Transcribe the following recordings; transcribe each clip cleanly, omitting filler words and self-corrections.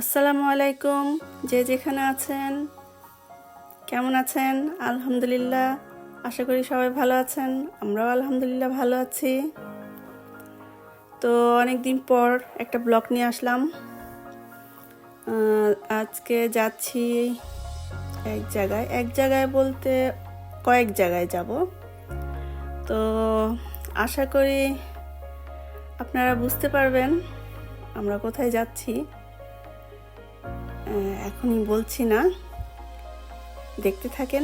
আসসালামু আলাইকুম। যে যেখানে আছেন কেমন আছেন? আলহামদুলিল্লাহ, আশা করি সবাই ভালো আছেন। আমরাও আলহামদুলিল্লাহ ভালো আছি। তো অনেক দিন পর একটা ব্লগ নিয়ে আসলাম। আজকে যাচ্ছি এক জায়গায় বলতে কয়েক জায়গায় যাব। তো আশা করি আপনারা বুঝতে পারবেন আমরা কোথায় যাচ্ছি। এখনই বলছি না, দেখতে থাকেন,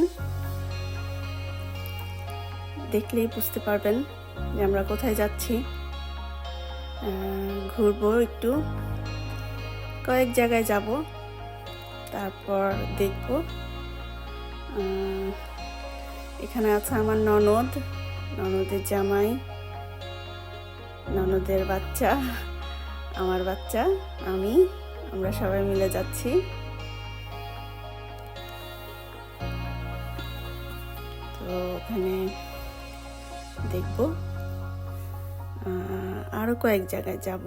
দেখলেই বুঝতে পারবেন যে আমরা কোথায় যাচ্ছি। ঘুরবো একটু, কয়েক জায়গায় যাব, তারপর দেখব। এখানে আছে আমার ননদের জামাই, ননদের বাচ্চা, আমার বাচ্চা, আমরা সবাই মিলে যাচ্ছি। তো ওখানে দেখব, আরো কয়েক জায়গায় যাব।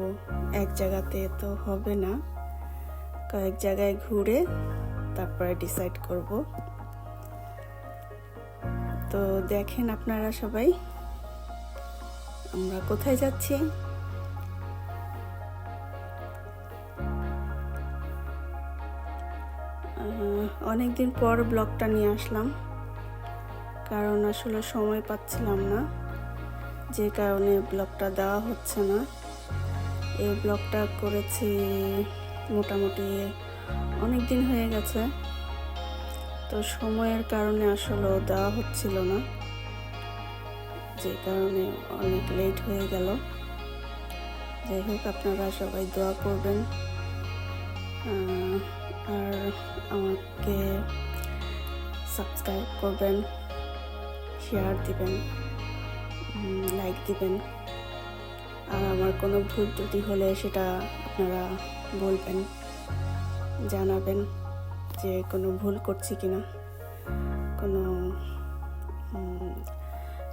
এক জায়গাতে তো হবে না, কয়েক জায়গায় ঘুরে তারপরে ডিসাইড করব। তো দেখেন আপনারা সবাই আমরা কোথায় যাচ্ছি। অনেকদিন পর ব্লগটা নিয়ে আসলাম, কারণ আসলে সময় পাচ্ছিলাম না, যে কারণে ব্লগটা দেওয়া হচ্ছে না। এই ব্লগটা করেছি মোটামুটি অনেক দিন হয়ে গেছে, তো সময়ের কারণে আসলে দেওয়া হচ্ছিল না, যে কারণে অনেক লেট হয়ে গেল। যাই হোক, আপনারা সবাই দোয়া করবেন, আর আমাকে সাবস্ক্রাইব করবেন, শেয়ার দিবেন, লাইক দিবেন। আর আমার কোনো ভুল ত্রুটি হলে সেটা আপনারা বলবেন, জানাবেন যে কোনো ভুল করছি কিনা, কোনো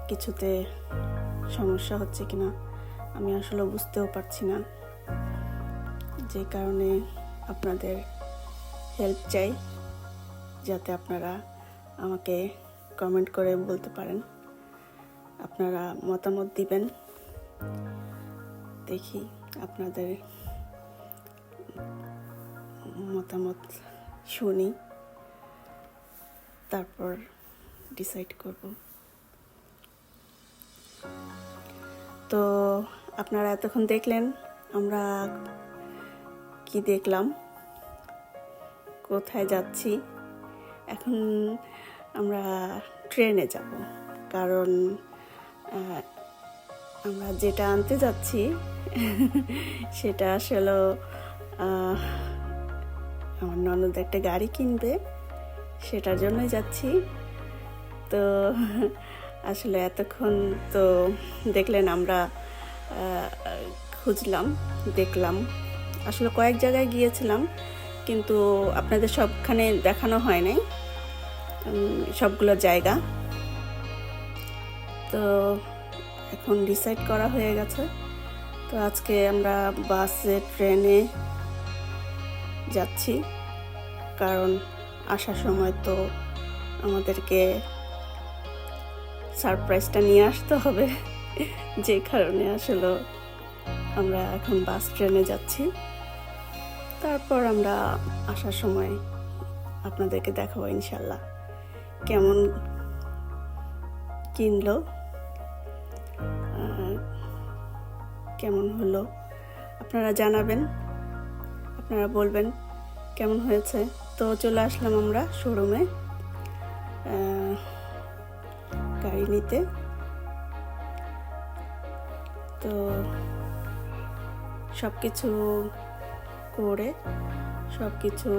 কিছুতে সমস্যা হচ্ছে কিনা আমি আসলে বুঝতেও পারছি না, যে কারণে আপনাদের হেল্প চাই, যাতে আপনারা আমাকে কমেন্ট করে বলতে পারেন, আপনারা মতামত দিবেন। দেখি আপনাদের মতামত শুনি, তারপর ডিসাইড করব। তো আপনারা এতক্ষণ দেখলেন আমরা কি দেখলাম, কোথায় যাচ্ছি। এখন আমরা ট্রেনে যাব, কারণ আমরা যেটা আনতে যাচ্ছি সেটা আসলে আমার ননদ একটা গাড়ি কিনবে, সেটার জন্যই যাচ্ছি। তো আসলে এতক্ষণ তো দেখলেন আমরা খুঁজলাম, দেখলাম, আসলে কয়েক জায়গায় গিয়েছিলাম, কিন্তু আপনাদের সবখানে দেখানো হয় নাই সবগুলো জায়গা। তো এখন ডিসাইড করা হয়ে গেছে। তো আজকে আমরা বাসে, ট্রেনে যাচ্ছি, কারণ আসার সময় তো আমাদেরকে সারপ্রাইজটা নিয়ে আসতে হবে, যে কারণে আসলে আমরা এখন বাস, ট্রেনে যাচ্ছি। তারপর আমরা আসার সময় আপনাদেরকে দেখাবো ইনশাল্লাহ কেমন কিনলো, কেমন হলো আপনারা জানাবেন, আপনারা বলবেন কেমন হয়েছে। তো চলে আসলাম আমরা শোরুমে গাড়ি নিতে। তো সব কিছু করে, সব কিছু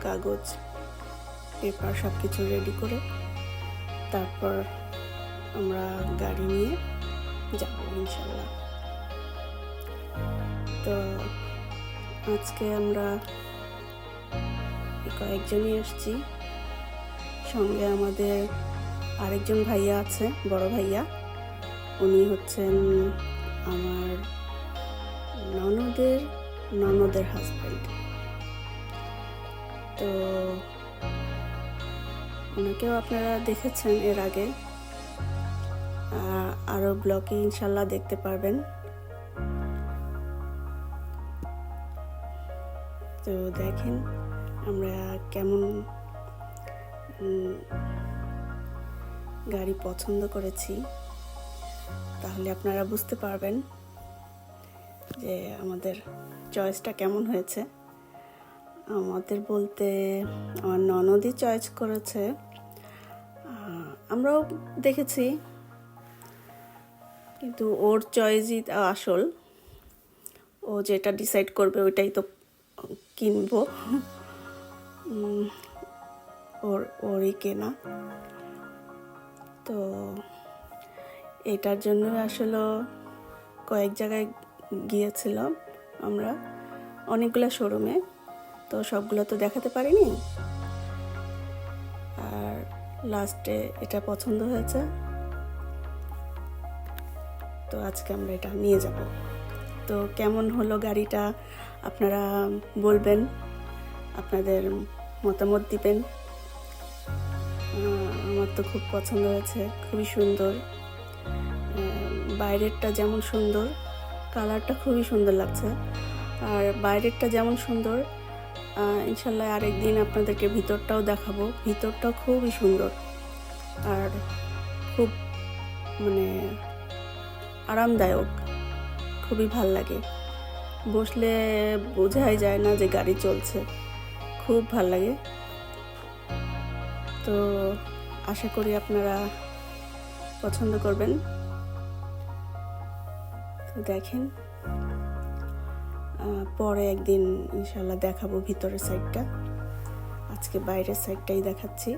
কাগজ পেপার সব কিছু রেডি করে তারপর আমরা গাড়ি নিয়ে যাব ইনশাল্লাহ। তো আজকে আমরা কয়েকজনই আসছি, সঙ্গে আমাদের আরেকজন ভাইয়া আছে, বড় ভাইয়া, উনি হচ্ছেন আমার ননদের হাজব্যান্ড। তো ওনাকেও আপনারা দেখেছেন এর আগে, আরও ব্লগে ইনশাল্লাহ দেখতে পারবেন। তো দেখেন আমরা কেমন গাড়ি পছন্দ করেছি, তাহলে আপনারা বুঝতে পারবেন যে আমাদের চয়েসটা কেমন হয়েছে। আমাদের বলতে আমার ননদই চয়েস করেছে, আমরাও দেখেছি, কিন্তু ওর চয়েসই আসল। ও যেটা ডিসাইড করবে ওইটাই তো কিনবো, ওরই কেনা। তো এটার জন্য আসলে কয়েক জায়গায় গিয়েছিলাম আমরা, অনেকগুলো শোরুমে, তো সবগুলো তো দেখাতে পারিনি। আর লাস্টে এটা পছন্দ হয়েছে, তো আজকে আমরা এটা নিয়ে যাব। তো কেমন হলো গাড়িটা আপনারা বলবেন, আপনাদের মতামত দিবেন। আমার তো খুব পছন্দ হয়েছে, খুবই সুন্দর। বাইরেরটা যেমন সুন্দর, কালারটা খুবই সুন্দর লাগছে। আর বাইরেরটা যেমন সুন্দর, ইনশাল্লাহ আরেকদিন আপনাদেরকে ভিতরটাও দেখাবো। ভিতরটাও খুবই সুন্দর আর খুব আরামদায়ক, খুবই ভাল লাগে। বসলে বোঝাই যায় না যে গাড়ি চলছে, খুব ভাল লাগে। তো আশা করি আপনারা পছন্দ করবেন। তো দেখেন, পরে একদিন ইনশাল্লাহ দেখাবো ভিতরের সাইডটা, আজকে বাইরের সাইডটাই দেখাচ্ছি।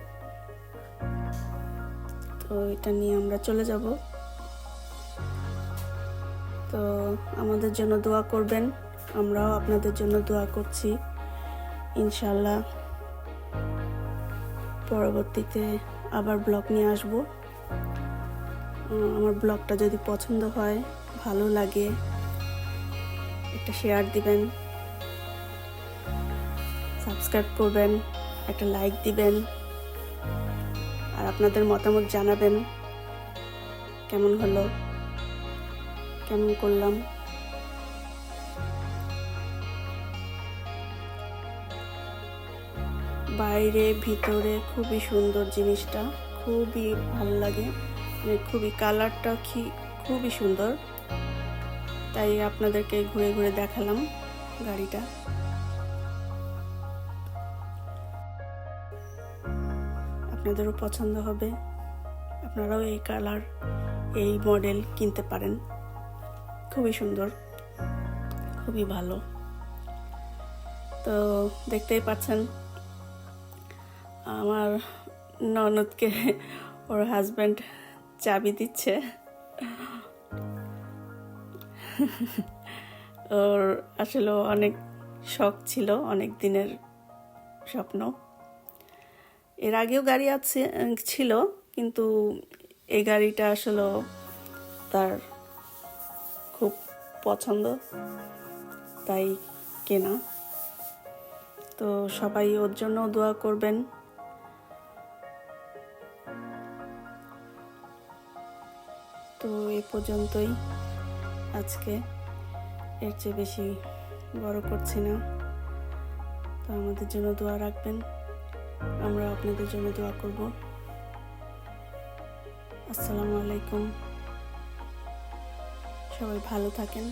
তো এটা নিয়ে আমরা চলে যাব। তো আমাদের জন্য দোয়া করবেন, আমরাও আপনাদের জন্য দোয়া করছি। ইনশাল্লাহ পরবর্তীতে আবার ব্লগ নিয়ে আসব। আমার ব্লগটা যদি পছন্দ হয়, ভালো লাগে, একটা শেয়ার দিবেন, সাবস্ক্রাইব করবেন, একটা লাইক দিবেন, আর আপনাদের মতামত জানাবেন কেমন হলো, কেমন করলাম। বাইরে ভিতরে খুবই সুন্দর জিনিসটা, খুবই ভালো লাগে, খুবই কালারটা খুবই সুন্দর, তাই আপনাদেরকে ঘুরে ঘুরে দেখালাম গাড়িটা। আপনাদেরও পছন্দ হবে, আপনারাও এই কালার, এই মডেল কিনতে পারেন। খুবই সুন্দর, খুবই ভালো। তো দেখতেই পাচ্ছেন আমার ননদকে ওর হাজব্যান্ড চাবি দিচ্ছে। ওর আসলে অনেক শখ ছিল, অনেক দিনের স্বপ্ন। এর আগেও গাড়ি ছিল, কিন্তু এই গাড়িটা আসলে তার খুব পছন্দ, তাই কেনা। তো সবাই ওর জন্য দোয়া করবেন। তো এ পর্যন্তই আজকে, এর চেয়ে বেশি বড় করছি না। তো আমাদের জন্য দোয়া রাখবেন, আমরা আপনাদের জন্য দোয়া করব। আসসালামু আলাইকুম, সবাই ভালো থাকেন।